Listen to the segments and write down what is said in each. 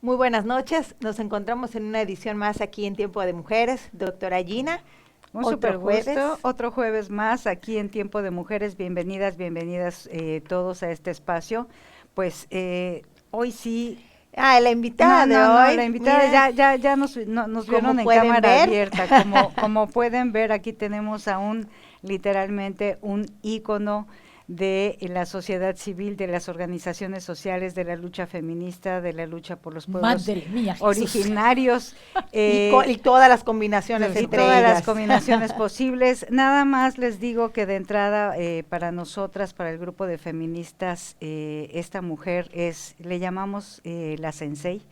Muy buenas noches, nos encontramos en una edición más aquí en Tiempo de Mujeres, doctora Gina. Un super gusto, otro jueves más aquí en Tiempo de Mujeres. Bienvenidas todos a este espacio. Pues hoy sí. La invitada de hoy. La invitada ya nos vieron en cámara abierta. Como pueden ver, aquí tenemos literalmente un ícono de la sociedad civil, de las organizaciones sociales, de la lucha feminista, de la lucha por los pueblos originarios. Y todas las combinaciones entre ellas. Todas las combinaciones posibles. Nada más les digo que de entrada, para nosotras, para el grupo de feministas, esta mujer le llamamos la sensei,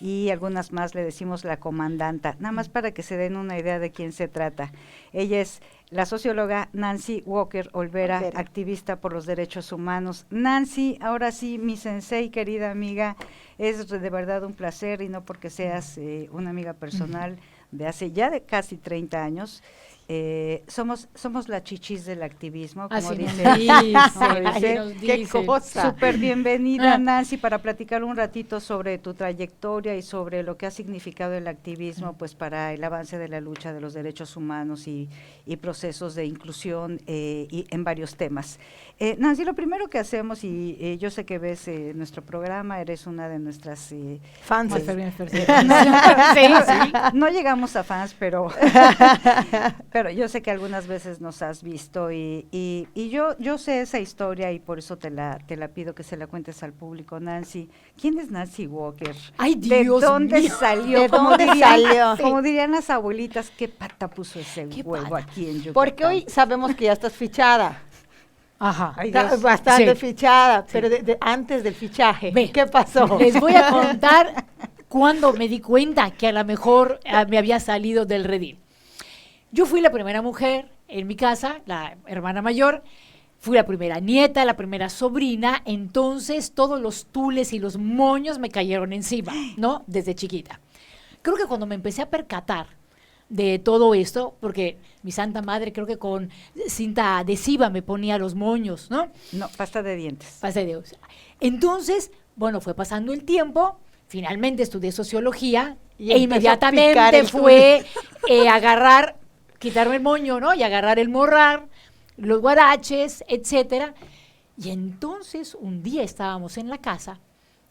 y algunas más le decimos la comandanta, nada más para que se den una idea de quién se trata. Ella es la socióloga Nancy Walker Olvera, activista por los derechos humanos. Nancy, ahora sí, mi sensei, querida amiga, es de verdad un placer, y no porque seas una amiga personal de hace ya de casi 30 años. Somos la chichis del activismo, como dice. Qué cosa. Súper bienvenida, Nancy, para platicar un ratito sobre tu trayectoria y sobre lo que ha significado el activismo, pues para el avance de la lucha de los derechos humanos y procesos de inclusión y en varios temas. Nancy, lo primero que hacemos, y yo sé que ves nuestro programa, eres una de nuestras fans. No llegamos a fans, pero yo sé que algunas veces nos has visto y yo sé esa historia, y por eso te la pido que se la cuentes al público. Nancy, ¿quién es Nancy Walker? ¡Ay, Dios ¿De dónde mío! salió? ¿De dónde salió? Como dirían las abuelitas, ¿qué pata puso ese huevo aquí en Yucatán? Porque hoy sabemos que ya estás fichada. Ajá. Estás bastante fichada, pero antes del fichaje, ¿qué pasó? Les voy a contar cuando me di cuenta que a lo mejor me había salido del redil. Yo fui la primera mujer en mi casa, la hermana mayor, fui la primera nieta, la primera sobrina, entonces todos los tules y los moños me cayeron encima, ¿no? Desde chiquita. Creo que cuando me empecé a percatar de todo esto, porque mi santa madre creo que con cinta adhesiva me ponía los moños, ¿no? No, pasta de dientes. Pasta de dientes. Entonces, bueno, fue pasando el tiempo, finalmente estudié sociología e inmediatamente fue quitarme el moño, ¿no? Y agarrar el morral, los guaraches, etcétera. Y entonces un día estábamos en la casa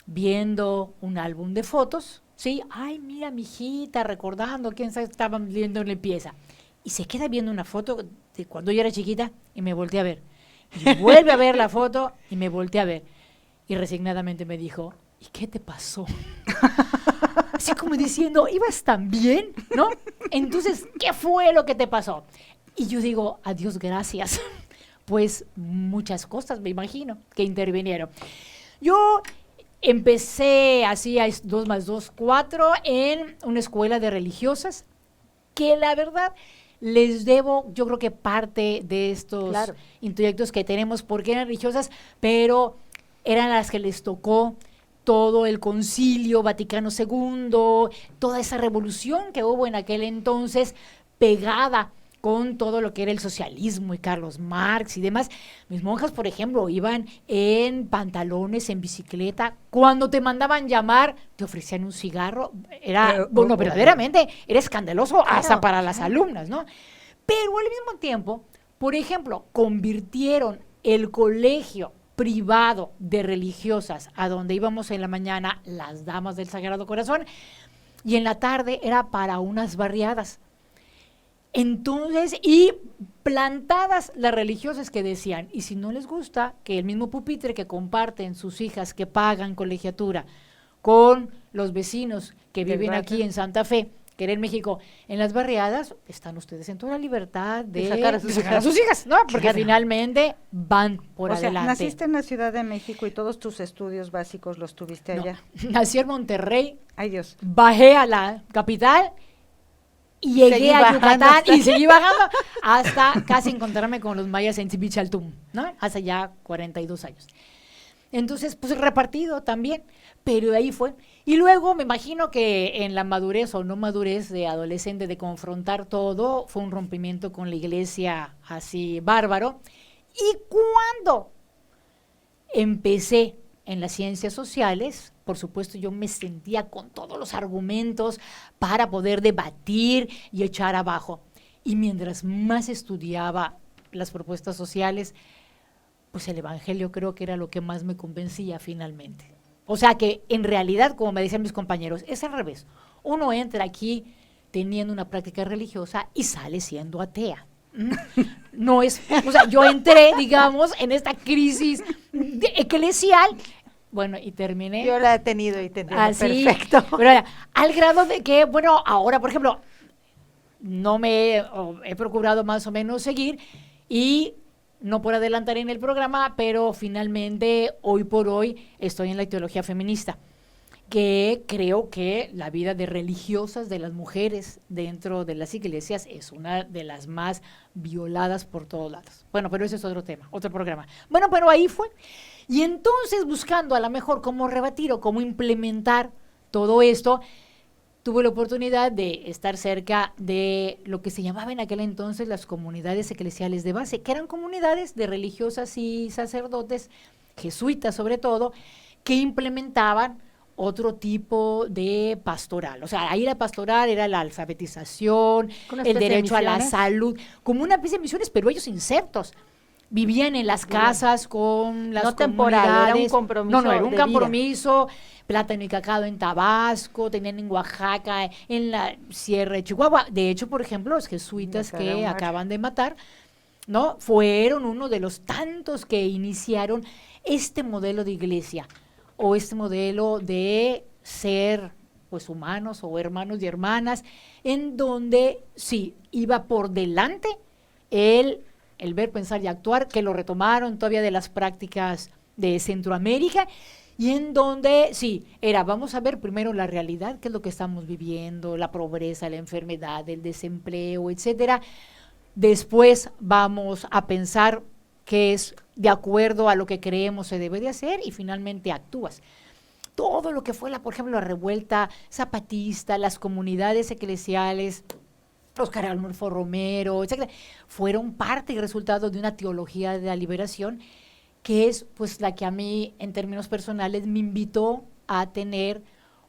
viendo un álbum de fotos, ¿sí? Ay, mira, mi hijita, recordando quién estaban viendo en la pieza. Y se queda viendo una foto de cuando yo era chiquita y me volteé a ver. Y vuelve a ver la foto y me volteé a ver. Y resignadamente me dijo, ¿y qué te pasó? Así como diciendo, ¿ibas tan bien? ¿No? Entonces, ¿qué fue lo que te pasó? Y yo digo, adiós, gracias. Pues muchas cosas, me imagino, que intervinieron. Yo empecé así a 2 más 2, 4 en una escuela de religiosas, que la verdad les debo, yo creo que parte de estos introyectos que tenemos, porque eran religiosas, pero eran las que les tocó todo el Concilio Vaticano II, toda esa revolución que hubo en aquel entonces, pegada con todo lo que era el socialismo y Carlos Marx y demás. Mis monjas, por ejemplo, iban en pantalones, en bicicleta. Cuando te mandaban llamar, te ofrecían un cigarro. Era, verdaderamente, era escandaloso hasta para las alumnas, ¿no? Pero al mismo tiempo, por ejemplo, convirtieron el colegio privado de religiosas, a donde íbamos en la mañana las damas del Sagrado Corazón, y en la tarde era para unas barriadas. Entonces, y plantadas las religiosas que decían, y si no les gusta que el mismo pupitre que comparten sus hijas que pagan colegiatura con los vecinos que viven aquí en Santa Fe, que era en México, en las barriadas, están ustedes en toda la libertad de sacar a sus hijas, ¿no? Porque finalmente van por adelante. Sea, naciste en la Ciudad de México y todos tus estudios básicos los tuviste allá. Nací en Monterrey. Ay, Dios. Bajé a la capital y llegué a Yucatán y seguí bajando hasta casi encontrarme con los mayas en Chaltún, ¿no? Hace ya 42 años. Entonces, pues repartido también, pero de ahí fue. Y luego me imagino que en la madurez o no madurez de adolescente de confrontar todo, fue un rompimiento con la iglesia así bárbaro. Y cuando empecé en las ciencias sociales, por supuesto, yo me sentía con todos los argumentos para poder debatir y echar abajo. Y mientras más estudiaba las propuestas sociales, pues el evangelio creo que era lo que más me convencía finalmente. O sea que en realidad, como me decían mis compañeros, es al revés. Uno entra aquí teniendo una práctica religiosa y sale siendo atea. No es, o sea, yo entré, digamos, en esta crisis eclesial, bueno, y terminé. Yo la he tenido y te entiendo así, perfecto. pero al grado de que, bueno, ahora, por ejemplo, no me he procurado más o menos seguir y no por adelantar en el programa, pero finalmente, hoy por hoy, estoy en la teología feminista, que creo que la vida de religiosas de las mujeres dentro de las iglesias es una de las más violadas por todos lados. Bueno, pero ese es otro tema, otro programa. Bueno, pero ahí fue. Y entonces, buscando a lo mejor cómo rebatir o cómo implementar todo esto, tuve la oportunidad de estar cerca de lo que se llamaba en aquel entonces las comunidades eclesiales de base, que eran comunidades de religiosas y sacerdotes, jesuitas sobre todo, que implementaban otro tipo de pastoral. O sea, ahí la pastoral era la alfabetización, el derecho a la salud, como una especie de misiones, pero ellos insertos. Vivían en las casas con las no temporal, era un compromiso. No, era un compromiso. Plátano y cacao en Tabasco, tenían en Oaxaca, en la Sierra de Chihuahua. De hecho, por ejemplo, los jesuitas que acaban de matar, ¿no? Fueron uno de los tantos que iniciaron este modelo de iglesia o este modelo de ser, pues, humanos o hermanos y hermanas, en donde, sí, iba por delante el ver, pensar y actuar, que lo retomaron todavía de las prácticas de Centroamérica, y en donde, sí, vamos a ver primero la realidad, qué es lo que estamos viviendo, la pobreza, la enfermedad, el desempleo, etcétera. Después vamos a pensar qué es de acuerdo a lo que creemos se debe de hacer, y finalmente actúas. Todo lo que fue, por ejemplo, la revuelta zapatista, las comunidades eclesiales, Oscar Arnulfo Romero, etcétera, fueron parte y resultado de una teología de la liberación que es, pues, la que a mí, en términos personales, me invitó a tener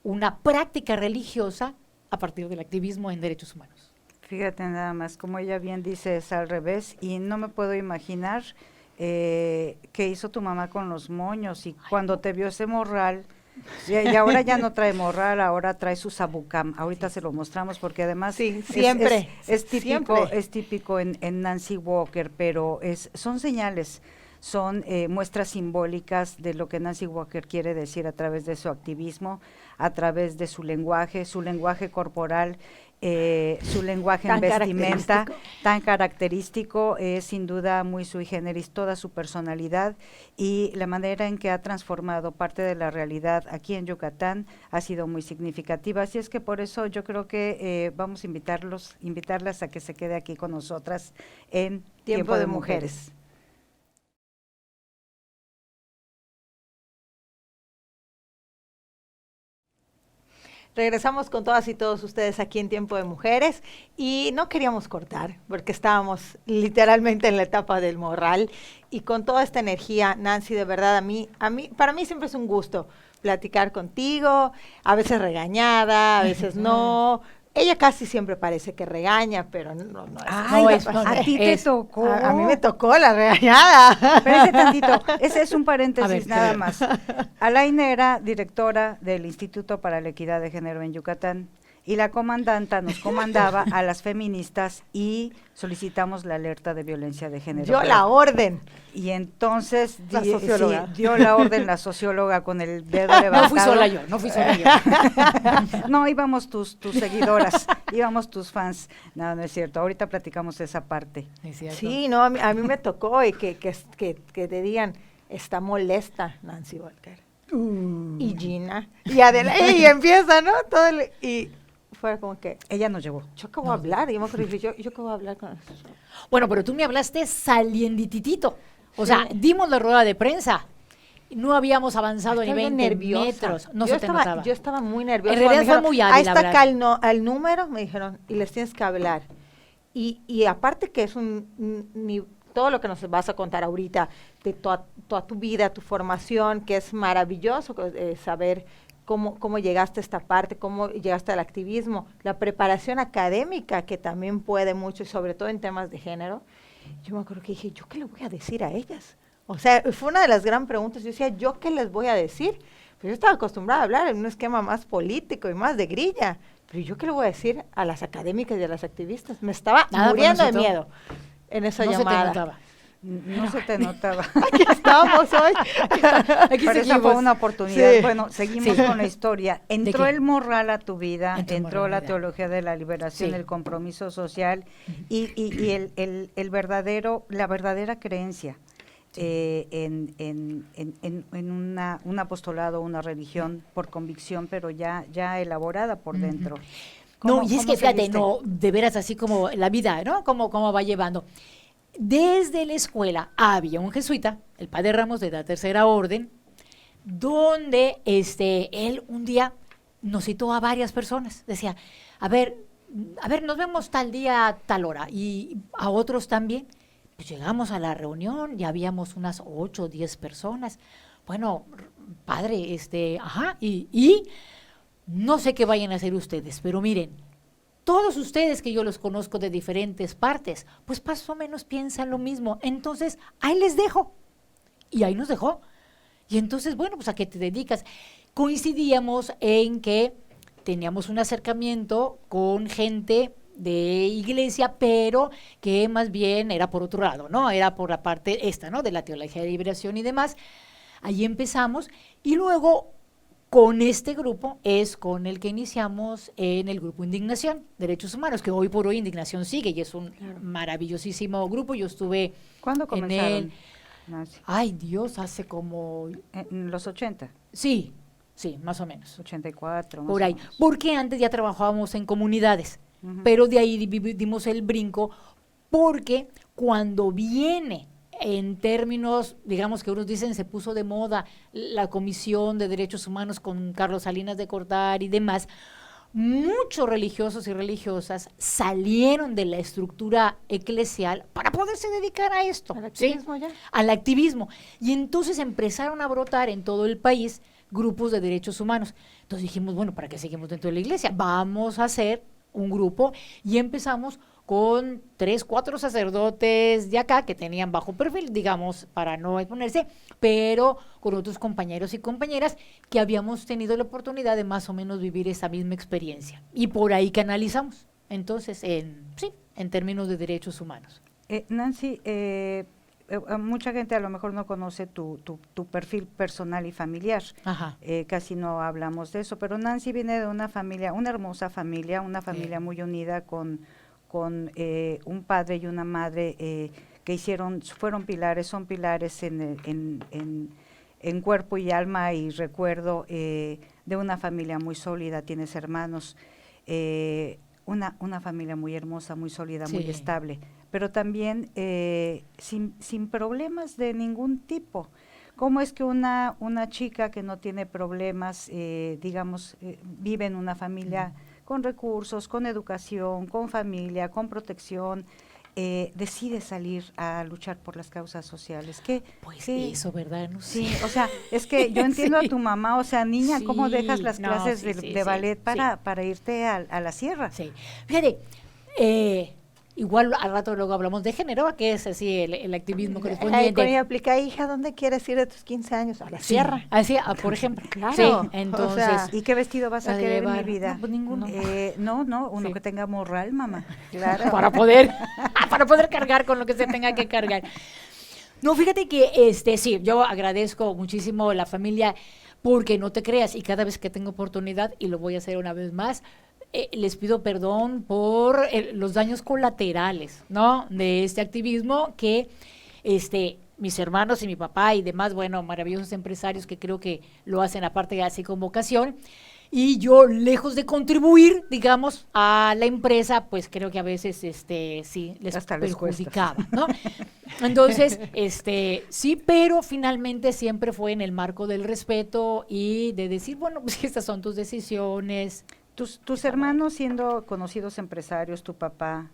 una práctica religiosa a partir del activismo en derechos humanos. Fíjate nada más, como ella bien dice, es al revés, y no me puedo imaginar qué hizo tu mamá con los moños, y cuando te vio ese morral, y ahora ya no trae morral, ahora trae su sabucam. Ahorita se lo mostramos porque además sí, siempre es típico en Nancy Walker, pero son señales, son muestras simbólicas de lo que Nancy Walker quiere decir a través de su activismo, a través de su lenguaje corporal, su lenguaje en vestimenta tan característico, es sin duda muy sui generis toda su personalidad, y la manera en que ha transformado parte de la realidad aquí en Yucatán ha sido muy significativa. Así es que por eso yo creo que vamos a invitarlas a que se quede aquí con nosotras en Tiempo de Mujeres. Regresamos con todas y todos ustedes aquí en Tiempo de Mujeres, y no queríamos cortar porque estábamos literalmente en la etapa del morral, y con toda esta energía, Nancy, de verdad, para mí siempre es un gusto platicar contigo, a veces regañada, a veces no. Ella casi siempre parece que regaña, pero no es. A ti te tocó. A mí me tocó la regañada. Espérate tantito, ese es un paréntesis nada más. Alaina era directora del Instituto para la Equidad de Género en Yucatán, y la comandanta nos comandaba a las feministas y solicitamos la alerta de violencia de género. Dio la orden. Y entonces dio la orden la socióloga con el dedo levantado. No fui sola yo. No, íbamos tus seguidoras, íbamos tus fans. No es cierto, ahorita platicamos esa parte. Sí, no, a mí me tocó y que te digan, está molesta Nancy Walker. Y Gina. Y empieza, ¿no? Y fuera como que ella nos llevó. Yo acabo de hablar, y yo me acuerdo, yo acabo de hablar con eso. Bueno, pero tú me hablaste saliendititito. O sea, dimos la rueda de prensa. No habíamos avanzado ni 20 metros. No se te notaba. Yo estaba muy nerviosa. En realidad fue muy hábil. Ahí está acá el número, me dijeron, y les tienes que hablar. Y aparte que es todo lo que nos vas a contar ahorita, de toda tu vida, tu formación, que es maravilloso saber cómo llegaste a esta parte, cómo llegaste al activismo, la preparación académica que también puede mucho, y sobre todo en temas de género. Yo me acuerdo que dije, ¿yo qué le voy a decir a ellas? O sea, fue una de las gran preguntas. Yo decía, ¿yo qué les voy a decir? Pues yo estaba acostumbrada a hablar en un esquema más político y más de grilla. Pero ¿yo qué le voy a decir a las académicas y a las activistas? Me estaba muriendo de miedo en esa llamada. Se te notaba. No se te notaba. Aquí estamos hoy. Aquí Pero esa seguimos. fue una oportunidad. Sí. Bueno, seguimos Sí. con la historia. Entró qué? el morral a tu vida, entró Morral, la ¿verdad? teología de la liberación, Sí. el compromiso social y el verdadero, la verdadera creencia en un apostolado, una religión por convicción, pero ya elaborada por dentro. No, y es ¿Cómo que fíjate, seguiste? no, de veras así como la vida, ¿no? Cómo va llevando. Desde la escuela había un jesuita, el padre Ramos de la Tercera Orden, donde él un día nos citó a varias personas. Decía, a ver, nos vemos tal día, tal hora, y a otros también. Pues llegamos a la reunión y habíamos unas 8 o 10 personas. Bueno, padre, y no sé qué vayan a hacer ustedes, pero miren, todos ustedes que yo los conozco de diferentes partes, pues más o menos piensan lo mismo. Entonces, ahí les dejo. Y ahí nos dejó. Y entonces, bueno, pues ¿a qué te dedicas? Coincidíamos en que teníamos un acercamiento con gente de iglesia, pero que más bien era por otro lado, ¿no? Era por la parte ¿no? De la teología de liberación y demás. Allí empezamos y luego con este grupo es con el que iniciamos en el grupo Indignación, Derechos Humanos, que hoy por hoy Indignación sigue y es un maravillosísimo grupo. Yo estuve ¿Cuándo en comenzaron, él, Nancy? ay Dios, hace como, En los 80, sí, más o menos, 84, más por o ahí, menos. porque antes ya trabajábamos en comunidades, Ujú. pero de ahí dimos el brinco, porque cuando viene en términos, digamos que unos dicen se puso de moda la Comisión de Derechos Humanos con Carlos Salinas de Gortari y demás, muchos religiosos y religiosas salieron de la estructura eclesial para poderse dedicar a esto, ¿Al ¿sí? activismo ya? Al activismo. Y entonces empezaron a brotar en todo el país grupos de derechos humanos. Entonces dijimos, bueno, ¿para qué seguimos dentro de la iglesia? Vamos a hacer un grupo y empezamos con 3, 4 sacerdotes de acá que tenían bajo perfil, digamos, para no exponerse, pero con otros compañeros y compañeras que habíamos tenido la oportunidad de más o menos vivir esa misma experiencia. Y por ahí canalizamos, entonces, en términos de derechos humanos. Nancy, mucha gente a lo mejor no conoce tu perfil personal y familiar. Ajá. Casi no hablamos de eso, pero Nancy viene de una familia, una hermosa familia, una familia muy unida con un padre y una madre que fueron pilares, son pilares en cuerpo y alma y recuerdo de una familia muy sólida. Tienes hermanos, una familia muy hermosa, muy sólida, muy Sí. estable, pero también sin problemas de ningún tipo. ¿Cómo es que una chica que no tiene problemas, vive en una familia con recursos, con educación, con familia, con protección, decide salir a luchar por las causas sociales? Pues eso, ¿verdad? No sé. Sí, o sea, es que yo entiendo Sí. a tu mamá, o sea, niña, ¿cómo Sí, dejas las no, clases sí, sí, de ballet sí, para irte a la sierra? Sí. Fíjate, igual al rato luego hablamos de género, que es así el activismo Ahí correspondiente. con ella aplica, hija, ¿dónde quieres ir de tus 15 años? A la Sí, sierra. así, por ejemplo. Claro, Sí, o entonces. sea, ¿Y qué vestido vas a de querer, mi llevar- vida? No, pues ninguno. Uno Sí. que tenga morral, mamá. Claro. para poder cargar con lo que se tenga que cargar. No, fíjate que sí, yo agradezco muchísimo la familia, porque no te creas, y cada vez que tengo oportunidad, y lo voy a hacer una vez más, les pido perdón por los daños colaterales, ¿no? De este activismo que mis hermanos y mi papá y demás, bueno, maravillosos empresarios que creo que lo hacen aparte así con vocación. Y yo, lejos de contribuir, digamos, a la empresa, pues creo que a veces sí les Hasta les perjudicaba, ¿no? Entonces, sí, pero finalmente siempre fue en el marco del respeto y de decir, bueno, pues estas son tus decisiones. Tus hermanos siendo conocidos empresarios, tu papá,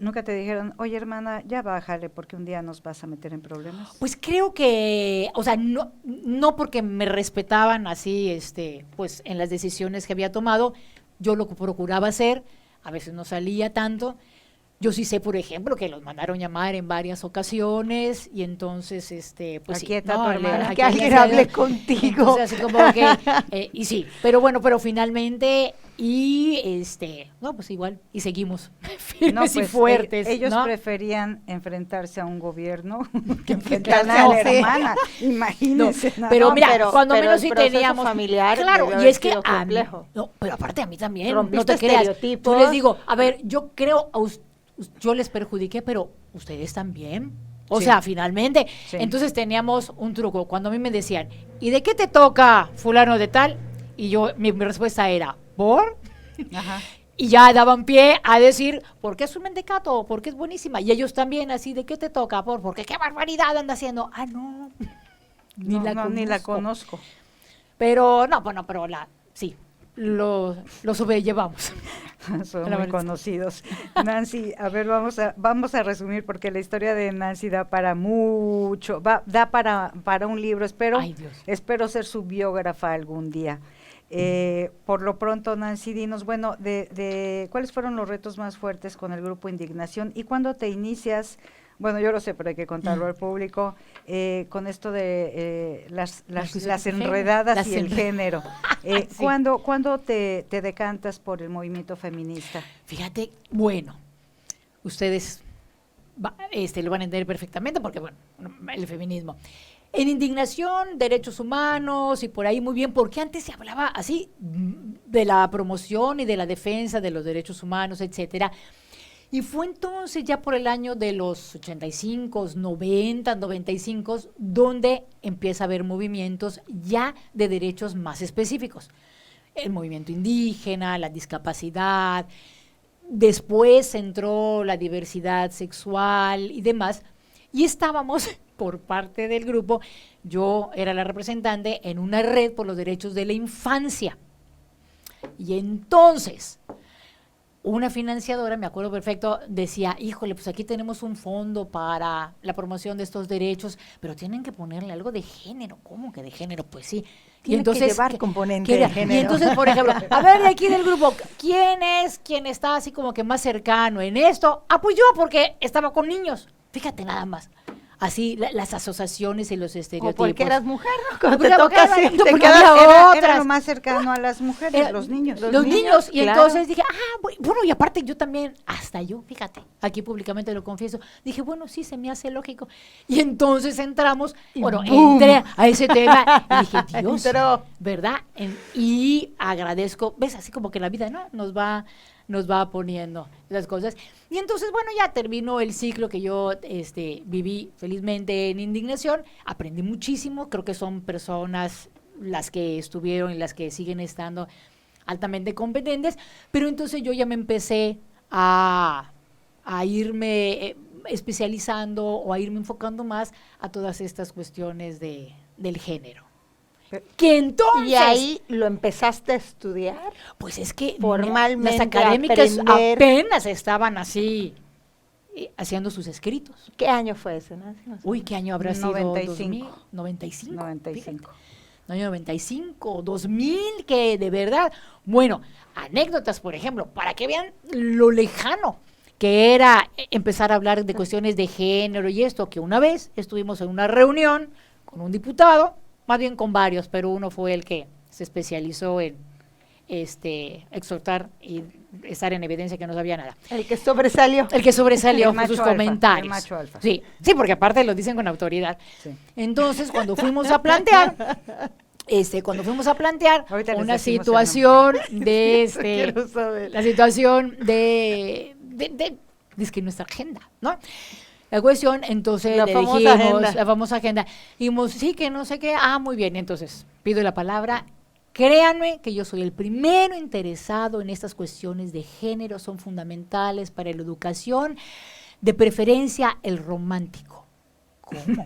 ¿nunca te dijeron, oye hermana, ya bájale porque un día nos vas a meter en problemas? Pues creo que, o sea, no porque me respetaban así, pues en las decisiones que había tomado, yo lo procuraba hacer, a veces no salía tanto. Yo sí sé, por ejemplo, que los mandaron llamar en varias ocasiones y entonces, pues aquí sí, está tu hermana, que alguien hable contigo. Entonces, así como que, y sí, pero finalmente, no, pues igual, y seguimos firmes y fuertes. Ellos ¿no? preferían enfrentarse a un gobierno enfrentarse que enfrentarse a a un- la hermana, imagínense. No, pero mira, cuando pero menos el sí proceso teníamos familiar claro, debió y haber es que sido a mí, complejo. no, pero aparte a mí también, Rompiste no te creas. estereotipos. Yo les digo, a ver, yo creo yo les perjudiqué, pero ustedes también. O Sí. sea, finalmente. Sí. Entonces teníamos un truco. Cuando a mí me decían, ¿y de qué te toca fulano de tal? Y yo, mi respuesta era, ¿por? Ajá. Y ya daban pie a decir, porque es un mentecato, porque es buenísima. Y ellos también así, ¿de qué te toca? Porque qué barbaridad anda haciendo. Ah, no. Ni la conozco. Pero, no, bueno, pero sí, lo sobrellevamos. Son La muy verdad. conocidos. Nancy, a ver, vamos a resumir porque la historia de Nancy da para mucho, da para un libro. Ay, Dios. Espero ser su biógrafa algún día. Por lo pronto, Nancy, dinos, bueno, de ¿cuáles fueron los retos más fuertes con el grupo Indignación y cuándo te inicias? Bueno, yo lo sé, pero hay que contarlo al público, con esto de las enredadas Las y el género. Sí. ¿Cuándo te decantas por el movimiento feminista? Fíjate, bueno, ustedes lo van a entender perfectamente porque, bueno, el feminismo. En indignación, derechos humanos y por ahí muy bien, porque antes se hablaba así de la promoción y de la defensa de los derechos humanos, etcétera. Y fue entonces ya por el año de los 85, 90, 95, donde empieza a haber movimientos ya de derechos más específicos. El movimiento indígena, la discapacidad, después entró la diversidad sexual y demás. Y estábamos, por parte del grupo, yo era la representante en una red por los derechos de la infancia. Y entonces una financiadora, me acuerdo perfecto, decía, híjole, pues aquí tenemos un fondo para la promoción de estos derechos, pero tienen que ponerle algo de género. ¿Cómo que de género? Pues sí. Tiene que llevar componente de género. Y entonces, por ejemplo, a ver, de aquí del grupo, ¿quién está así como que más cercano en esto? Ah, pues yo, porque estaba con niños. Fíjate nada más. Así, las asociaciones y los O estereotipos. porque eras mujer, ¿no? Cuando Porque te toca era- así, no, te porque quedas- había Era otras. lo más cercano a las mujeres, los niños. Los niños, y claro. entonces dije, bueno, y aparte yo también, hasta yo, fíjate, aquí públicamente lo confieso, dije, bueno, sí, se me hace lógico. Y entonces entramos, ¡boom! entré a ese tema y dije, Dios, Entró. ¿verdad? Y agradezco, ves, así como que la vida, ¿no? Nos va poniendo las cosas. Y entonces, bueno, ya terminó el ciclo que yo viví felizmente en indignación, aprendí muchísimo, creo que son personas las que estuvieron y las que siguen estando altamente competentes, pero entonces yo ya me empecé a irme especializando o a irme enfocando más a todas estas cuestiones del género. Que entonces, Y ahí lo empezaste a estudiar. pues es que formalmente las académicas aprender. apenas estaban así haciendo sus escritos. ¿Qué año fue ese, Nancy? Más o Uy, menos. ¿qué año habrá sido? 95. 95. 95. Fíjate. Año 95, 2000, que de verdad, bueno, anécdotas, por ejemplo, para que vean lo lejano que era empezar a hablar de cuestiones de género y esto, que una vez estuvimos en una reunión con un diputado, más bien con varios, pero uno fue el que se especializó en exhortar y estar en evidencia que no sabía nada. El que sobresalió. El que sobresalió El con sus macho alfa, comentarios. el macho alfa. Sí, sí, porque aparte lo dicen con autoridad. Sí. Entonces, cuando fuimos a plantear, Ahorita les una decimos el situación de Quiero saber. la situación de que nuestra agenda, ¿no? La cuestión, entonces La le famosa dijimos, agenda. la famosa agenda, dijimos, sí, que no sé qué, muy bien, entonces pido la palabra. Créanme que yo soy el primero interesado en estas cuestiones de género, son fundamentales para la educación, de preferencia el romántico. ¿Cómo?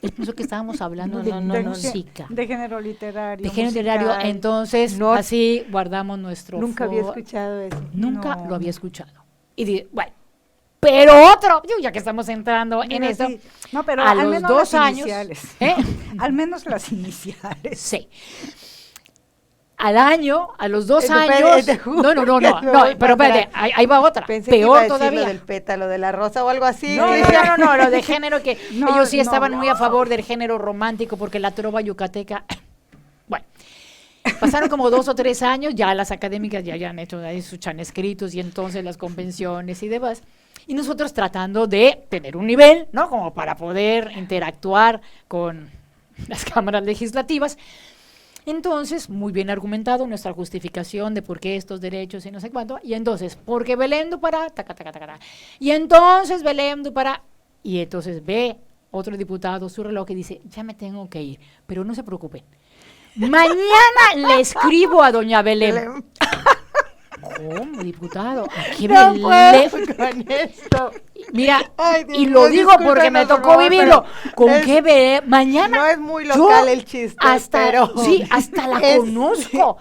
Él pensó que estábamos hablando de música. De género literario. De género musical. literario, entonces No. así guardamos nuestro Nunca había foro. escuchado eso. Nunca No. lo había escuchado. Y bueno, Pero otro, ya que estamos entrando en Mira, eso, sí. No, pero a al los menos 2 las años, iniciales. ¿eh? Al menos las iniciales. Sí. Al año, a los 2 Espérate, años. te juro No, no, no, que no, me no, voy pero para espérate, atrás. ahí va otra. Pensé que iba a Peor decir todavía. lo del pétalo de la rosa o algo así. No, que- no, lo de género que No, ellos sí no, estaban no. muy a favor del género romántico porque la trova yucateca. Bueno, pasaron como 2 o 3 años, ya las académicas ya han hecho ahí sus escritos y entonces las convenciones y demás. Y nosotros tratando de tener un nivel, ¿no? Como para poder interactuar con las cámaras legislativas. Entonces, muy bien argumentado nuestra justificación de por qué estos derechos y no sé cuánto. Y entonces, porque Belém do Pará, taca, taca, taca, taca. Y entonces Belém do Pará. Y entonces ve otro diputado su reloj y dice, ya me tengo que ir, pero no se preocupen. Mañana le escribo a doña Belém. ¿Cómo, diputado? ¿A qué No Belém? puedo con esto. Mira, Ay, Dios y lo mío, digo porque me discúlpenos, por tocó favor, vivirlo. pero ¿Con es- qué Belém? Mañana. No es muy local yo el chiste, hasta, pero... sí, hasta la es- conozco.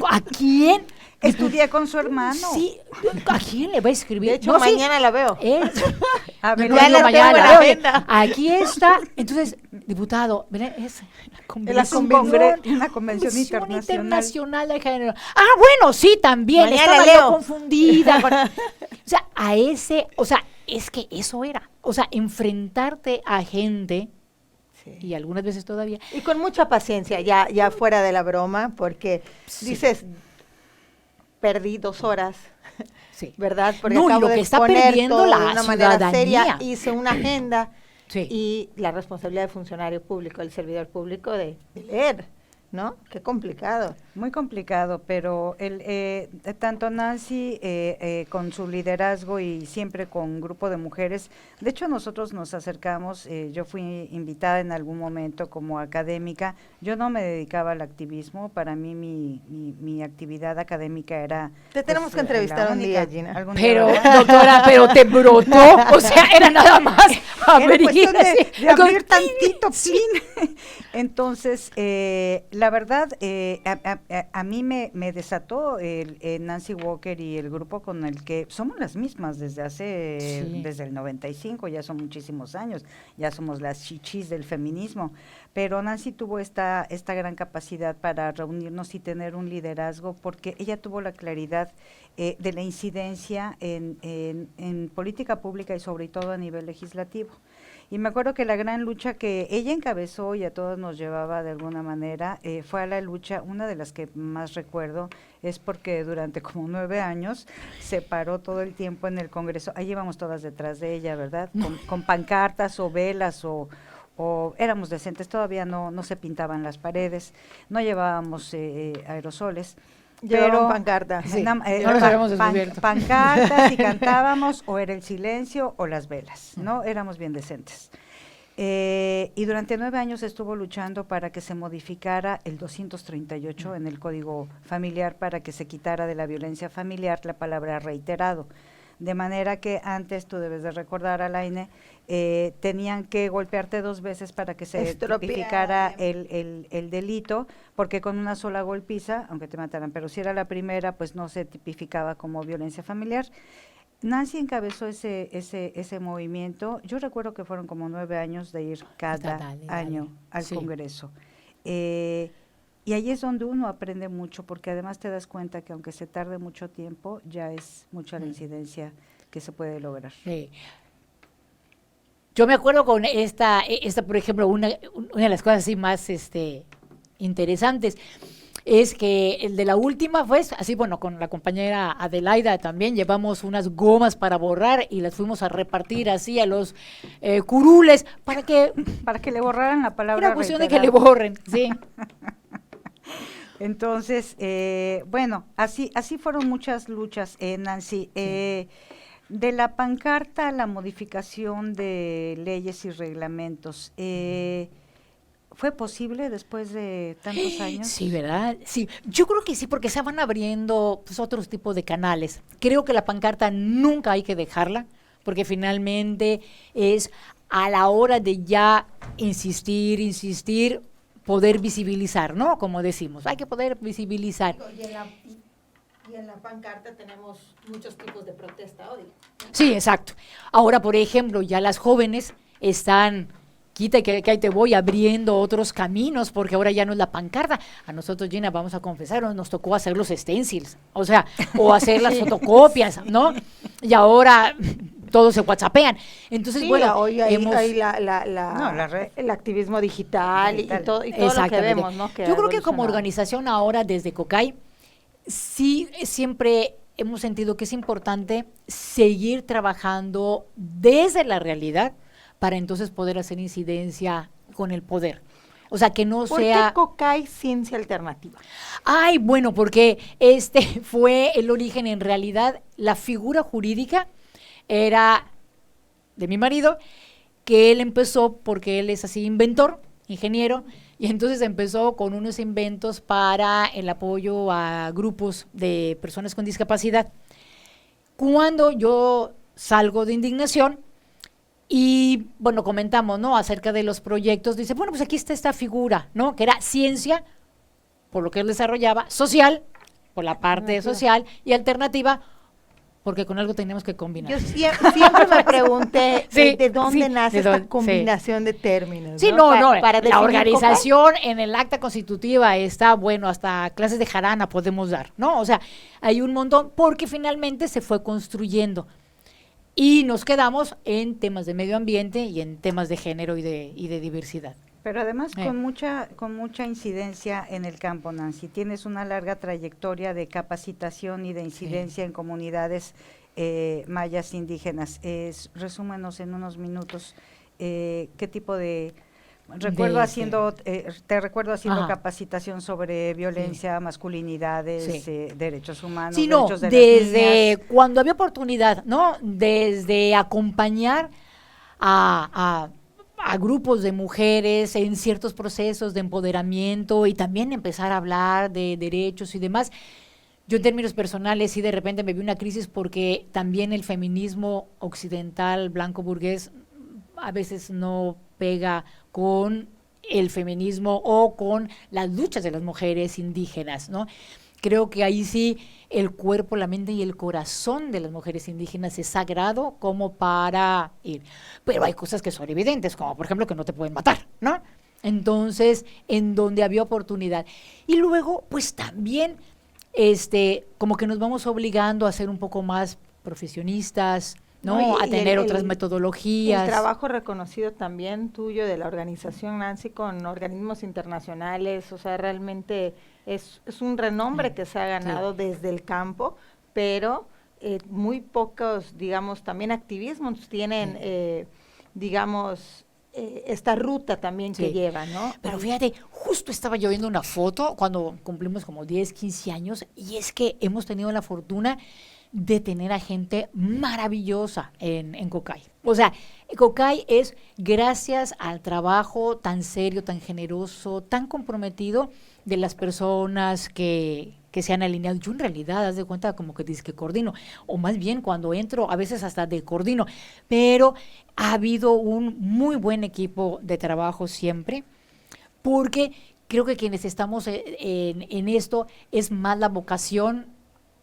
¿A quién? Estudié con su hermano. Sí, ¿a quién le va a escribir? De hecho, No, sí, mañana la veo. es- A no, ver, no, ya digo la mañana, tengo en la la veo, agenda. aquí está. Entonces, diputado, Belén, es la Es un una convención internacional de género. Ah, bueno, sí, también. Mañana Estaba leo. yo confundida. O sea, es que eso era. O sea, enfrentarte a gente, Sí. y algunas veces todavía, Y con mucha paciencia, ya fuera de la broma, porque Sí. dices, perdí 2 horas, sí. ¿verdad? Porque No, y acabo lo de que está exponer perdiendo todo la de una manera ciudadanía. seria, hice una agenda Sí. y la responsabilidad del funcionario público, del servidor público de leer, ¿no? Qué complicado. Muy complicado, pero tanto Nancy con su liderazgo y siempre con un grupo de mujeres, de hecho nosotros nos acercamos, yo fui invitada en algún momento como académica, yo no me dedicaba al activismo, para mí mi actividad académica era... Te tenemos que entrevistar la un única, día, Gina. algún día, Pero, ¿verdad? doctora, pero te brotó. O sea, era nada más Era abrir, cuestión así, de abrir con- tantito, Sí. plin. Entonces, la verdad, a mí me desató Nancy Walker y el grupo con el que somos las mismas Sí. desde el 95, ya son muchísimos años, ya somos las chichis del feminismo, pero Nancy tuvo esta gran capacidad para reunirnos y tener un liderazgo, porque ella tuvo la claridad de la incidencia en política pública y sobre todo a nivel legislativo. Y me acuerdo que la gran lucha que ella encabezó y a todos nos llevaba de alguna manera fue a la lucha, una de las que más recuerdo es porque durante como 9 años se paró todo el tiempo en el Congreso, ahí íbamos todas detrás de ella, ¿verdad? Con pancartas o velas o éramos decentes, todavía no se pintaban las paredes, no llevábamos aerosoles. Llevaban pancarta. Sí, na- no los habíamos descubierto. pancartas y cantábamos, o era el silencio o las velas, ¿no? Éramos bien decentes. Y durante 9 años estuvo luchando para que se modificara el 238 en el Código Familiar, para que se quitara de la violencia familiar la palabra reiterado. De manera que antes, tú debes de recordar, Alaine, tenían que golpearte 2 veces para que se Estropear. tipificara el delito, porque con una sola golpiza, aunque te mataran, pero si era la primera, pues no se tipificaba como violencia familiar. Nancy encabezó ese movimiento. Yo recuerdo que fueron como 9 años de ir cada Dale. año al Sí. Congreso. Y ahí es donde uno aprende mucho, porque además te das cuenta que aunque se tarde mucho tiempo, ya es mucha la incidencia que se puede lograr. Sí. Yo me acuerdo con esta por ejemplo, una de las cosas así más interesantes es que el de la última fue así, bueno, con la compañera Adelaida también llevamos unas gomas para borrar y las fuimos a repartir así a los curules para que Para que le borraran la palabra era cuestión de que le reiterado. borren, sí. Entonces, bueno, así fueron muchas luchas, Nancy. De la pancarta a la modificación de leyes y reglamentos, ¿fue posible después de tantos años? Sí, ¿verdad? Sí, yo creo que sí, porque se van abriendo pues, otros tipos de canales. Creo que la pancarta nunca hay que dejarla, porque finalmente es a la hora de ya insistir, poder visibilizar, ¿no? Como decimos, hay que poder visibilizar. Y y en la pancarta tenemos muchos tipos de protesta hoy. Sí, exacto. Ahora, por ejemplo, ya las jóvenes están, quita que ahí te voy, abriendo otros caminos, porque ahora ya no es la pancarta. A nosotros, Gina, vamos a confesar, nos tocó hacer los stencils, o sea, o hacer las fotocopias, ¿no? Y ahora todos se whatsappean. Entonces, Sí, bueno, hoy hay, hemos... hay No, la red. el activismo digital, Digital. y todo lo que Exactamente. vemos, ¿no? Yo creo que como ha evolucionado. organización ahora desde COCAI, sí siempre hemos sentido que es importante seguir trabajando desde la realidad para entonces poder hacer incidencia con el poder. O sea, que no ¿Por sea... qué COCAI Ciencia Alternativa? Ay, bueno, porque este fue el origen, en realidad, la figura jurídica era de mi marido, que él empezó porque él es así inventor, ingeniero, y entonces empezó con unos inventos para el apoyo a grupos de personas con discapacidad. Cuando yo salgo de indignación y, bueno, comentamos, ¿no?, acerca de los proyectos, dice, bueno, pues aquí está esta figura, ¿no?, que era ciencia, por lo que él desarrollaba, social, por la parte social, y alternativa, porque con algo tenemos que combinar. Yo siempre me pregunté Sí, de dónde sí, nace de esta dónde, combinación de términos. Sí, no, Para la definir organización en el acta constitutiva está, bueno, hasta clases de jarana podemos dar, ¿no? O sea, hay un montón, porque finalmente se fue construyendo. Y nos quedamos en temas de medio ambiente y en temas de género y de diversidad. Pero además con mucha incidencia en el campo, Nancy. Tienes una larga trayectoria de capacitación y de incidencia en comunidades mayas indígenas. Resúmenos en unos minutos qué tipo de... te recuerdo haciendo capacitación sobre violencia, masculinidades, derechos humanos, Sí, no, derechos de las desde niñas. cuando había oportunidad, ¿no? Desde acompañar a grupos de mujeres en ciertos procesos de empoderamiento y también empezar a hablar de derechos y demás. Yo en términos personales sí de repente me vi una crisis porque también el feminismo occidental blanco burgués a veces no pega con el feminismo o con las luchas de las mujeres indígenas, ¿no? Creo que ahí sí el cuerpo, la mente y el corazón de las mujeres indígenas es sagrado como para ir. Pero hay cosas que son evidentes, como por ejemplo que no te pueden matar, ¿no? Entonces, en donde había oportunidad. Y luego, pues también, como que nos vamos obligando a ser un poco más profesionistas, ¿no? A tener otras metodologías. El trabajo reconocido también tuyo de la organización, Nancy, con organismos internacionales, o sea, realmente es un renombre que se ha ganado desde el campo, pero muy pocos, digamos, también activismos tienen, digamos, esta ruta también que llevan, ¿no? Pero fíjate, justo estaba yo viendo una foto cuando cumplimos como 10, 15 años, y es que hemos tenido la fortuna de tener a gente maravillosa en COCAI. O sea, COCAI es gracias al trabajo tan serio, tan generoso, tan comprometido de las personas que se han alineado. Yo en realidad, haz de cuenta, como que dices que coordino, o más bien cuando entro, a veces hasta de coordino, pero ha habido un muy buen equipo de trabajo siempre, porque creo que quienes estamos en esto es más la vocación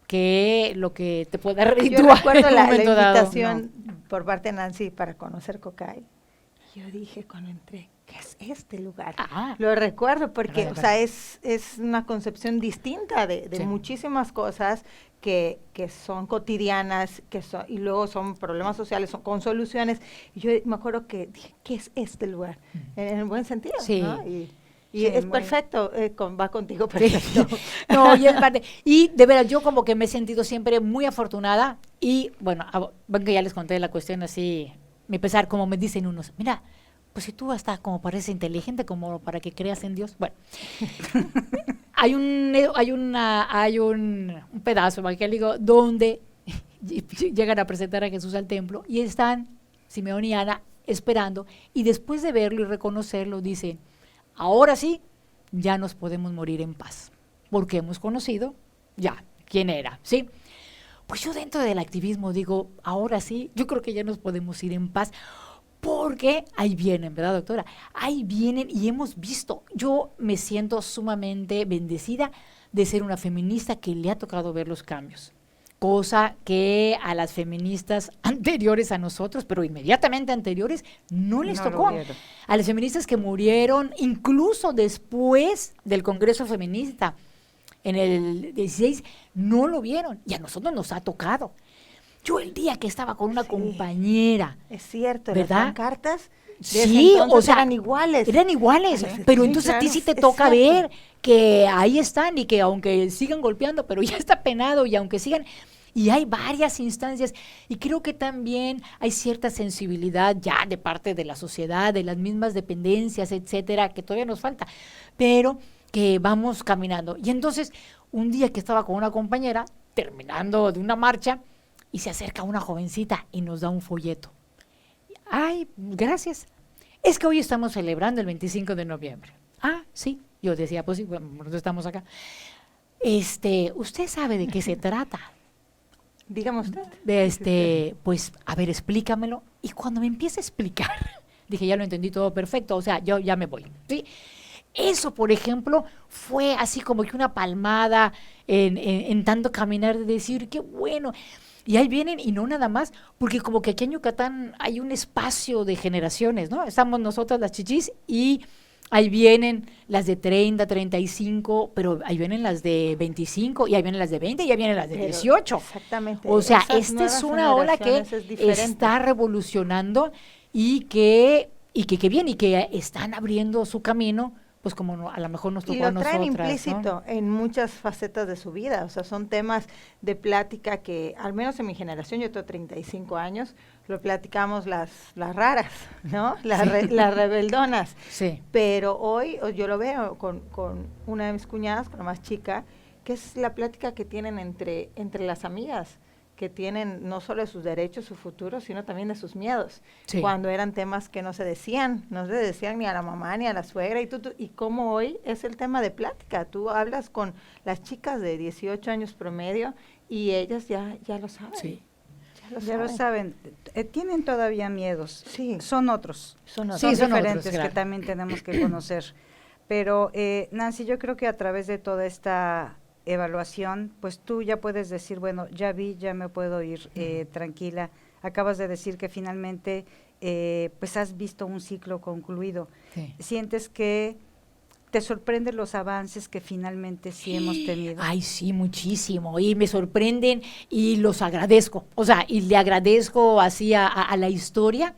que lo que te pueda redituar. Yo recuerdo la invitación por parte de Nancy para conocer COCAI. Yo dije cuando entré, ¿qué es este lugar? Lo recuerdo porque, o sea, es una concepción distinta de muchísimas cosas que son cotidianas, y luego son problemas sociales, con soluciones. Y yo me acuerdo que dije, ¿qué es este lugar? En el buen sentido, ¿no? Y es perfecto, va contigo perfecto. Sí. No, y es parte. Y de veras, yo como que me he sentido siempre muy afortunada. Y bueno, ven que ya les conté la cuestión así, mi pesar, como me dicen unos, mira, pues si tú hasta como pareces inteligente, como para que creas en Dios. Bueno, hay un pedazo evangélico donde llegan a presentar a Jesús al templo y están Simeón y Ana esperando, y después de verlo y reconocerlo, dicen, ahora sí, ya nos podemos morir en paz, porque hemos conocido ya quién era, ¿sí? Pues yo dentro del activismo digo, ahora sí, yo creo que ya nos podemos ir en paz, porque ahí vienen, ¿verdad, doctora? Ahí vienen y hemos visto, yo me siento sumamente bendecida de ser una feminista que le ha tocado ver los cambios. Cosa que a las feministas anteriores a nosotros, pero inmediatamente anteriores, no les No lo tocó. vieron. A las feministas que murieron incluso después del Congreso Feminista, en el 16, no lo vieron. Y a nosotros nos ha tocado. Yo el día que estaba con una Sí. compañera, Es cierto, ¿verdad? las pancartas de sí, ese entonces o sea, eran iguales. eran iguales, Sí, pero entonces a ti claro, sí te es toca cierto. ver que ahí están y que aunque sigan golpeando, pero ya está penado y aunque sigan... Y hay varias instancias y creo que también hay cierta sensibilidad ya de parte de la sociedad, de las mismas dependencias, etcétera, que todavía nos falta, pero que vamos caminando. Y entonces, un día que estaba con una compañera, terminando de una marcha, y se acerca una jovencita y nos da un folleto. Ay, gracias. Es que hoy estamos celebrando el 25 de noviembre. Ah, sí. Yo decía, pues sí, bueno, nosotros estamos acá. ¿Usted sabe de qué se trata? Dígame usted. Pues, a ver, explícamelo. Y cuando me empieza a explicar, dije, ya lo entendí todo perfecto, o sea, yo ya me voy, ¿sí? Eso, por ejemplo, fue así como que una palmada en tanto caminar de decir, qué bueno. Y ahí vienen, y no nada más, porque como que aquí en Yucatán hay un espacio de generaciones, ¿no? Estamos nosotras las chichis y ahí vienen las de 30, 35, pero ahí vienen las de 25, y ahí vienen las de 20, y ahí vienen las de Pero 18. Exactamente. O sea, Esas esta es nuevas una ola que generaciones es diferente. está revolucionando y que bien, y que están abriendo su camino, pues como a lo mejor nos tocó Y a lo traen nosotras, ¿no? implícito en muchas facetas de su vida, o sea, son temas de plática que, al menos en mi generación, yo tengo 35 años, lo platicamos las raras, ¿no? Las rebeldonas. Sí. Pero hoy yo lo veo con una de mis cuñadas, con la más chica, que es la plática que tienen entre las amigas, que tienen no solo de sus derechos, su futuro, sino también de sus miedos. Sí. Cuando eran temas que no se decían ni a la mamá ni a la suegra, y cómo hoy es el tema de plática. Tú hablas con las chicas de 18 años promedio y ellas ya lo saben. Sí. Ya lo saben, tienen todavía miedos, Sí. son otros, Son otros. Sí, son diferentes otros, que claro. también tenemos que conocer. Pero Nancy, yo creo que a través de toda esta evaluación, pues tú ya puedes decir, bueno, ya vi, ya me puedo ir tranquila. Acabas de decir que finalmente pues has visto un ciclo concluido. Sí. ¿Sientes que te sorprenden los avances que finalmente sí hemos tenido? Ay, sí, muchísimo. Y me sorprenden y los agradezco. O sea, y le agradezco así a la historia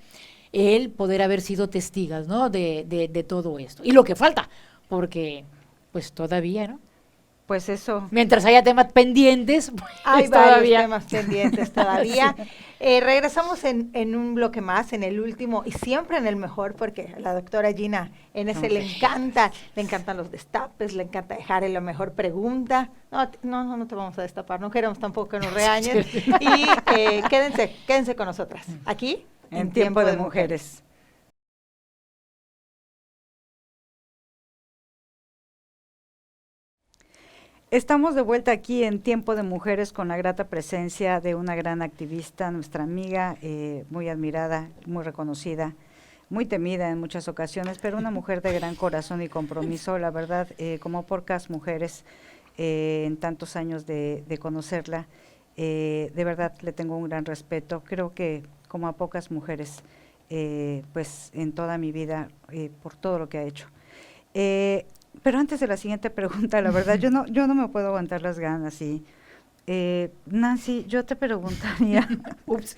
el poder haber sido testigas, ¿no? De todo esto. Y lo que falta, porque pues todavía, ¿no? Pues eso. Mientras haya temas pendientes, pues Hay todavía. varios temas pendientes todavía. Regresamos en un bloque más, en el último y siempre en el mejor, porque a la doctora Gina en ese le encantan los destapes, le encanta dejar en la mejor pregunta. No te vamos a destapar, no queremos tampoco que nos regañen. Y quédense con nosotras, aquí En Tiempo de Mujeres. Estamos de vuelta aquí en Tiempo de Mujeres con la grata presencia de una gran activista, nuestra amiga, muy admirada, muy reconocida, muy temida en muchas ocasiones, pero una mujer de gran corazón y compromiso, la verdad, como pocas mujeres en tantos años de conocerla, de verdad le tengo un gran respeto. Creo que como a pocas mujeres, pues en toda mi vida, por todo lo que ha hecho. Pero antes de la siguiente pregunta, la verdad, yo no me puedo aguantar las ganas. Nancy, yo te preguntaría, Ups.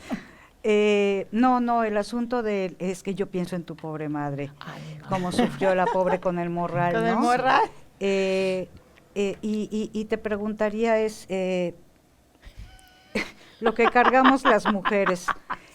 no, el asunto es que yo pienso en tu pobre madre, Ay, no. cómo sufrió la pobre con el morral, Con ¿no? el morral. Y te preguntaría lo que cargamos las mujeres.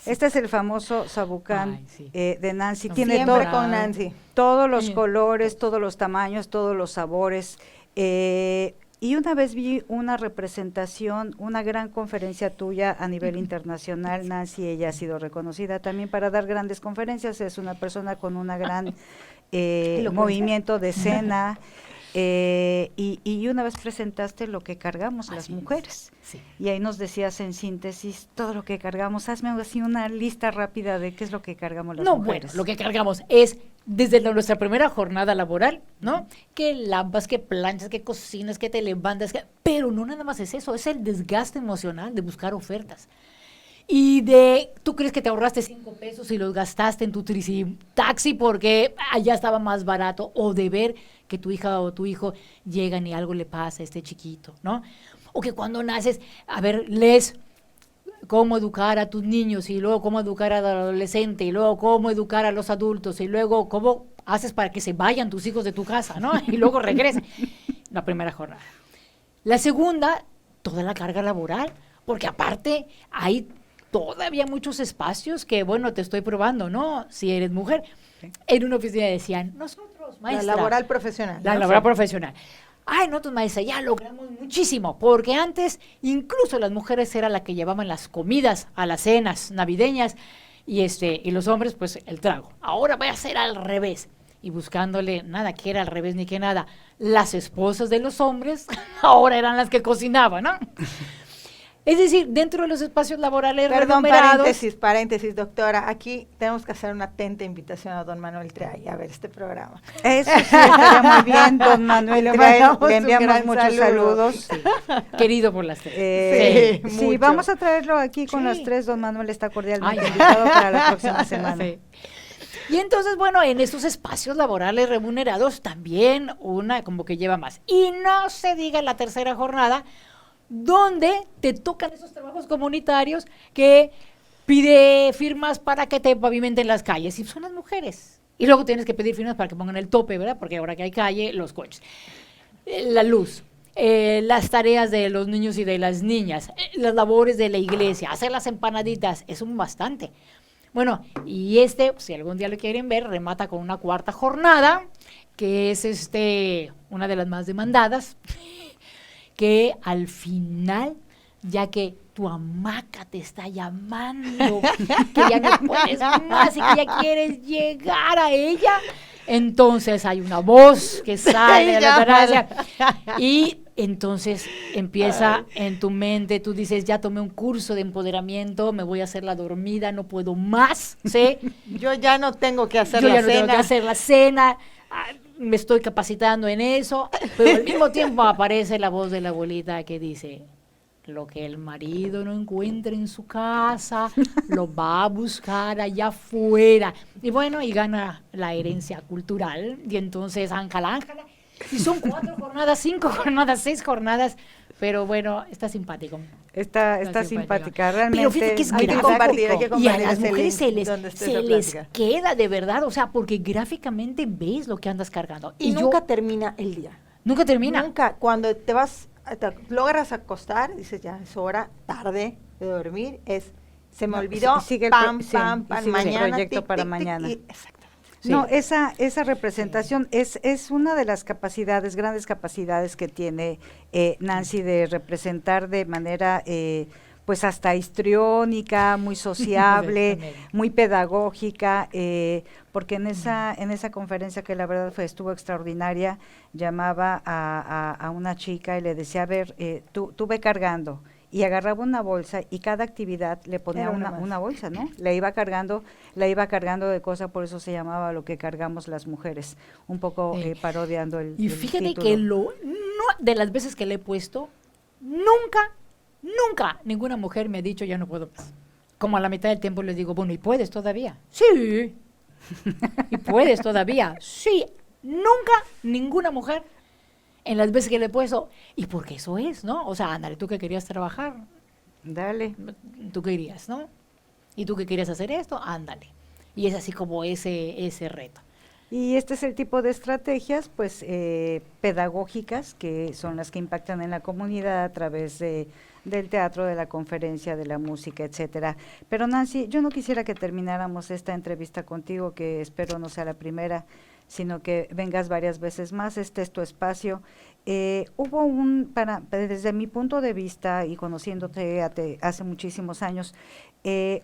Este es el famoso sabucán Ay, sí. de Nancy. No, Tiene Siempre todo, con Nancy. todos los Sí. colores, todos los tamaños, todos los sabores. Y una vez vi una representación, una gran conferencia tuya a nivel internacional, Nancy. Ella ha sido reconocida también para dar grandes conferencias. Es una persona con una gran movimiento de escena. Y una vez presentaste lo que cargamos las Así es. mujeres. Sí. Y ahí nos decías en síntesis todo lo que cargamos. Hazme así una lista rápida de qué es lo que cargamos las No, mujeres. bueno, lo que cargamos es desde nuestra primera jornada laboral, ¿no? Que lavas, que planchas, que cocinas, que te levantas, pero no nada más es eso, es el desgaste emocional de buscar ofertas. Y tú crees que te ahorraste 5 pesos y los gastaste en tu taxi porque allá estaba más barato, o de ver que tu hija o tu hijo llegan y algo le pasa a este chiquito, ¿no? O que cuando naces, a ver, lees cómo educar a tus niños, y luego cómo educar al adolescente, y luego cómo educar a los adultos, y luego cómo haces para que se vayan tus hijos de tu casa, ¿no? Y luego regresen. La primera jornada. La segunda, toda la carga laboral, porque aparte hay todavía muchos espacios que, bueno, te estoy probando, ¿no? Si eres mujer. En una oficina decían, nosotros, maestra. La laboral profesional. La laboral profesional. Ay, nosotros, maestra, ya logramos muchísimo, porque antes incluso las mujeres eran las que llevaban las comidas a las cenas navideñas y los hombres, pues, el trago. Ahora voy a hacer al revés. Y buscándole nada que era al revés ni que nada. Las esposas de los hombres ahora eran las que cocinaban, ¿no? Es decir, dentro de los espacios laborales Perdón, remunerados. paréntesis, doctora. Aquí tenemos que hacer una atenta invitación a don Manuel Triay a ver este programa. Eso sí, estaría muy bien, don Manuel Le Triay. mandamos Le un enviamos gran muchos saludo. saludos. Sí. Querido por las tres. Sí, mucho. vamos a traerlo aquí con Sí. las tres. Don Manuel está cordialmente Ay. invitado para la próxima semana. Sí. Y entonces, bueno, en estos espacios laborales remunerados también una como que lleva más. Y no se diga en la tercera jornada, donde te tocan esos trabajos comunitarios que pide firmas para que te pavimenten las calles, y son las mujeres. Y luego tienes que pedir firmas para que pongan el tope, ¿verdad? Porque ahora que hay calle, los coches. La luz, las tareas de los niños y de las niñas, las labores de la iglesia, hacer las empanaditas, es un bastante. Bueno, y si algún día lo quieren ver, remata con una cuarta jornada, que es una de las más demandadas, que al final, ya que tu hamaca te está llamando, que ya no puedes más y que ya quieres llegar a ella, entonces hay una voz que sale de la terraza y entonces empieza en tu mente, tú dices, ya tomé un curso de empoderamiento, me voy a hacer la dormida, no puedo más, ¿sí? Yo ya no tengo que hacer Yo la ya no cena. tengo que hacer la cena, me estoy capacitando en eso, pero al mismo tiempo aparece la voz de la abuelita que dice, lo que el marido no encuentre en su casa, lo va a buscar allá afuera. Y bueno, y gana la herencia cultural, y entonces ángala, y son 4 jornadas, 5 jornadas, 6 jornadas, pero bueno, está simpático. Está simpática, realmente. Pero fíjate que es Hay que gráfico. compartir, hay que Y a compartir las ese mujeres link donde esté se esa les plática. queda de verdad, o sea, porque gráficamente ves lo que andas cargando. Y yo- nunca termina el día. nunca termina. Nunca. Cuando te logras acostar, dices ya es hora, tarde de dormir, se me olvidó, sigue el pam, pro- sí, pam, y pam, sigue el mañana, proyecto tic, para tic, tic, mañana. exactamente. Sí. No, esa representación es una de las grandes capacidades que tiene Nancy de representar de manera pues hasta histriónica, muy sociable, Exactamente. muy pedagógica, porque en esa conferencia, que la verdad estuvo extraordinaria, llamaba a una chica y le decía, a ver, tú ve cargando, y agarraba una bolsa y cada actividad le ponía Era una más. una bolsa, ¿no? La iba cargando de cosas, por eso se llamaba Lo que cargamos las mujeres, un poco parodiando el Y el fíjate título. que no, de las veces que le he puesto, nunca ninguna mujer me ha dicho ya no puedo más. Como a la mitad del tiempo les digo, bueno, ¿y puedes todavía? Sí. ¿Y puedes todavía? Sí. Nunca ninguna mujer en las veces que le he puesto, y porque eso es, ¿no? O sea, ándale, tú que querías trabajar, Dale. tú querías, ¿no? Y tú que querías hacer esto, ándale. Y es así como ese reto. Y este es el tipo de estrategias, pues, pedagógicas, que son las que impactan en la comunidad a través del teatro, de la conferencia, de la música, etcétera. Pero Nancy, yo no quisiera que termináramos esta entrevista contigo, que espero no sea la primera, sino que vengas varias veces más. Este es tu espacio. Hubo desde mi punto de vista y conociéndote hace muchísimos años,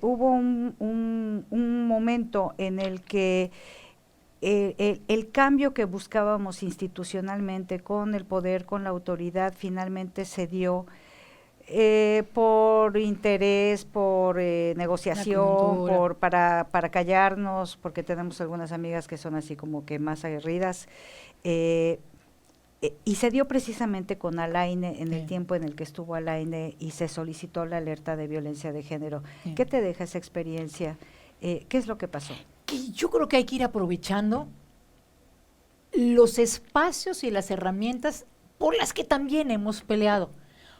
hubo un momento en el que el cambio que buscábamos institucionalmente con el poder, con la autoridad, finalmente se dio Por interés, por negociación, coyuntura. para callarnos, porque tenemos algunas amigas que son así como que más aguerridas. Y se dio precisamente con Alaine en el tiempo en el que estuvo Alaine y se solicitó la alerta de violencia de género. Sí. ¿Qué te deja esa experiencia? ¿Qué es lo que pasó? Que yo creo que hay que ir aprovechando los espacios y las herramientas por las que también hemos peleado,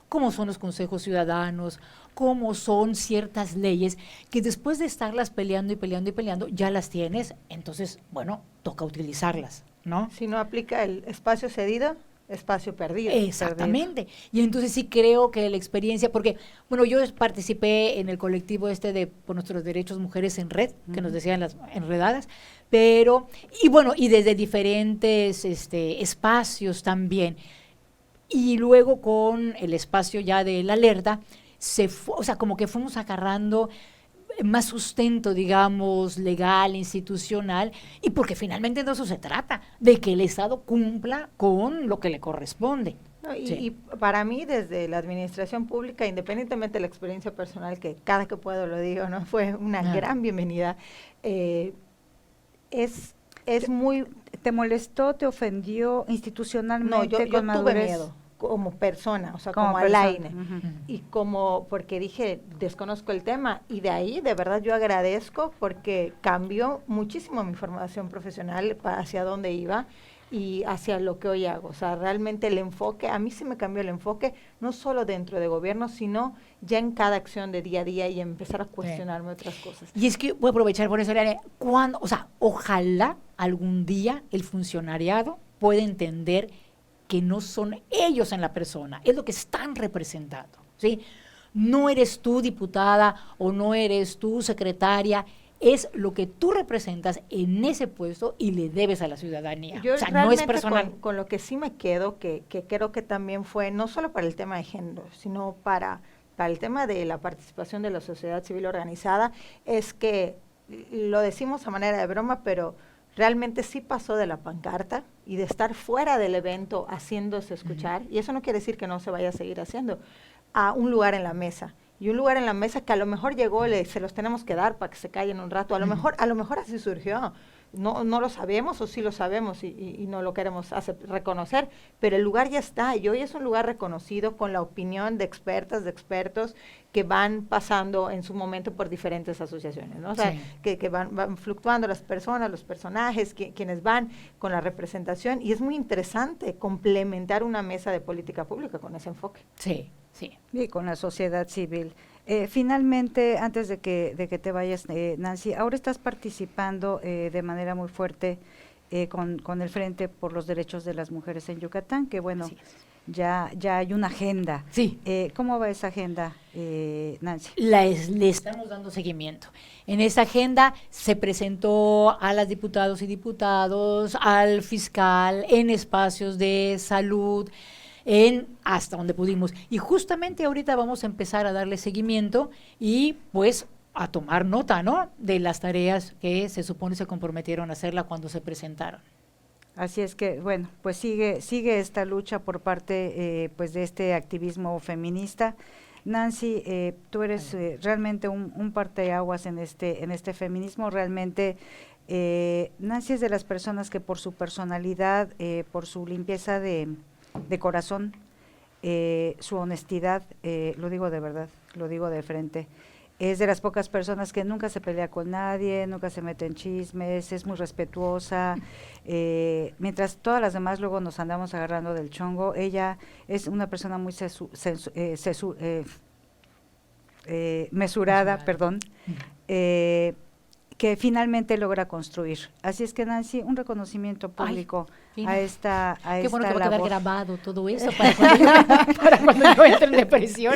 como son los consejos ciudadanos, como son ciertas leyes que después de estarlas peleando y peleando y peleando, ya las tienes, entonces, bueno, toca utilizarlas, ¿no? Si no aplica el espacio cedido, espacio perdido. Exactamente. Y entonces sí creo que la experiencia, porque, bueno, yo participé en el colectivo por nuestros derechos mujeres en red, que nos decían las enredadas, pero, y bueno, y desde diferentes espacios también. Y luego con el espacio ya de la alerta, o sea, como que fuimos agarrando más sustento, digamos, legal, institucional, y porque finalmente de eso se trata, de que el Estado cumpla con lo que le corresponde. No, Sí. y para mí, desde la administración pública, independientemente de la experiencia personal, que cada que puedo lo digo, ¿no? Fue una gran bienvenida, es muy... ¿Te molestó, te ofendió institucionalmente? No, yo con tuve madurez? miedo como persona, o sea, Como como persona, Alaine. ujú. Y como, porque dije, desconozco el tema, y de ahí, de verdad, yo agradezco porque cambió muchísimo mi formación profesional hacia dónde iba y hacia lo que hoy hago. O sea, realmente el enfoque, a mí sí me cambió el enfoque, no solo dentro de gobierno, sino ya en cada acción de día a día y empezar a cuestionarme otras cosas. Y es que voy a aprovechar por eso, Eliane, o sea, ojalá algún día el funcionariado pueda entender que no son ellos en la persona, es lo que están representando, ¿sí? No eres tú diputada o no eres tú secretaria, es lo que tú representas en ese puesto y le debes a la ciudadanía. Yo o sea, no realmente es personal. con lo que sí me quedo, que creo que también fue, no solo para el tema de género, sino para el tema de la participación de la sociedad civil organizada, es que lo decimos a manera de broma, pero realmente sí pasó de la pancarta y de estar fuera del evento haciéndose escuchar, y eso no quiere decir que no se vaya a seguir haciendo, a un lugar en la mesa. Y un lugar en la mesa que a lo mejor llegó, se los tenemos que dar para que se callen un rato, a lo mejor así surgió. No lo sabemos o sí lo sabemos y no lo queremos reconocer, pero el lugar ya está y hoy es un lugar reconocido con la opinión de expertas, de expertos que van pasando en su momento por diferentes asociaciones, ¿no? O sea, Sí. que van fluctuando las personas, los personajes, quienes van con la representación y es muy interesante complementar una mesa de política pública con ese enfoque. Sí, sí. Y con la sociedad civil. Finalmente, antes de que te vayas, Nancy, ahora estás participando de manera muy fuerte con el Frente por los Derechos de las Mujeres en Yucatán, que bueno, ya hay una agenda. Sí. ¿Cómo va esa agenda, Nancy? Le estamos dando seguimiento. En esa agenda se presentó a las diputados y diputados, al fiscal, en espacios de salud, hasta donde pudimos. Y justamente ahorita vamos a empezar a darle seguimiento y pues a tomar nota, ¿no?, de las tareas que se supone se comprometieron a hacerla cuando se presentaron. Así es que, bueno, pues sigue esta lucha por parte pues de este activismo feminista. Nancy, tú eres realmente un parteaguas en este feminismo. Realmente Nancy es de las personas que por su personalidad, por su limpieza de corazón, su honestidad, lo digo de verdad, lo digo de frente, es de las pocas personas que nunca se pelea con nadie, nunca se mete en chismes, es muy respetuosa, mientras todas las demás luego nos andamos agarrando del chongo. Ella es una persona muy mesurada, perdón, que finalmente logra construir. Así es que, Nancy, un reconocimiento público a esta Qué bueno que va a quedar labor. grabado todo eso para cuando yo entre en depresión.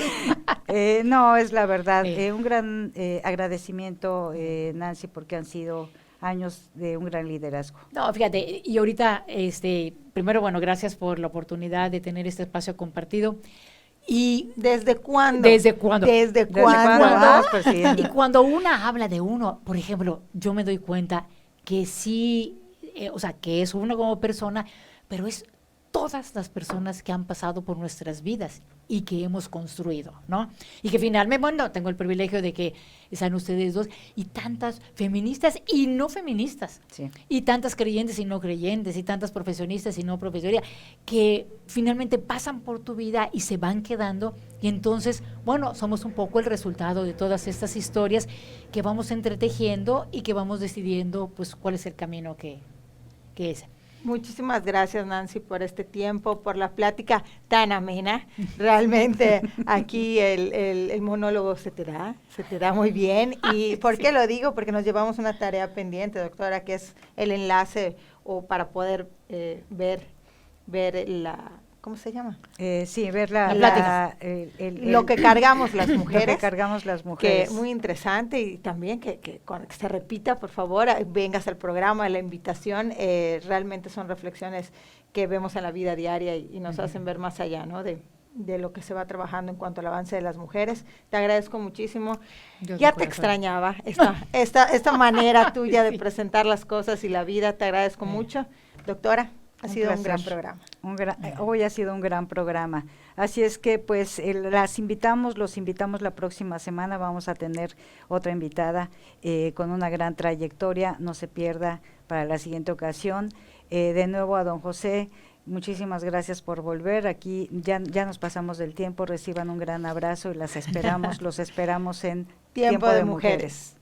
No, es la verdad. Sí. Un gran agradecimiento, Nancy, porque han sido años de un gran liderazgo. No, fíjate, y ahorita, primero, bueno, gracias por la oportunidad de tener este espacio compartido. Y ¿Desde cuándo? ¿Desde cuándo? ¿Desde cuándo? cuándo? Presidenta. Y cuando una habla de uno, por ejemplo, yo me doy cuenta que sí, o sea, que es uno como persona, pero es todas las personas que han pasado por nuestras vidas y que hemos construido, ¿no? Y que finalmente, bueno, tengo el privilegio de que están ustedes dos y tantas feministas y no feministas, Sí. y tantas creyentes y no creyentes, y tantas profesionistas y no profesionistas, que finalmente pasan por tu vida y se van quedando, y entonces, bueno, somos un poco el resultado de todas estas historias que vamos entretejiendo y que vamos decidiendo, pues, cuál es el camino que es. Muchísimas gracias, Nancy, por este tiempo, por la plática tan amena. Realmente aquí el monólogo se te da muy bien. ¿Y por qué lo digo? Porque nos llevamos una tarea pendiente, doctora, que es el enlace o para poder ver la, ¿cómo se llama? Sí, ver lo que cargamos las mujeres. Lo que cargamos las mujeres. Que muy interesante y también que se repita, por favor, vengas al programa, la invitación. Realmente son reflexiones que vemos en la vida diaria y nos hacen ver más allá, ¿no? De lo que se va trabajando en cuanto al avance de las mujeres. Te agradezco muchísimo. Ya te extrañaba esta manera tuya de presentar las cosas y la vida. Te agradezco mucho. Doctora, ha sido un gran programa. Hoy ha sido un gran programa. Así es que pues los invitamos la próxima semana. Vamos a tener otra invitada con una gran trayectoria. No se pierda para la siguiente ocasión. De nuevo a don José, muchísimas gracias por volver. Aquí ya nos pasamos del tiempo. Reciban un gran abrazo y los esperamos en Tiempo de Mujeres.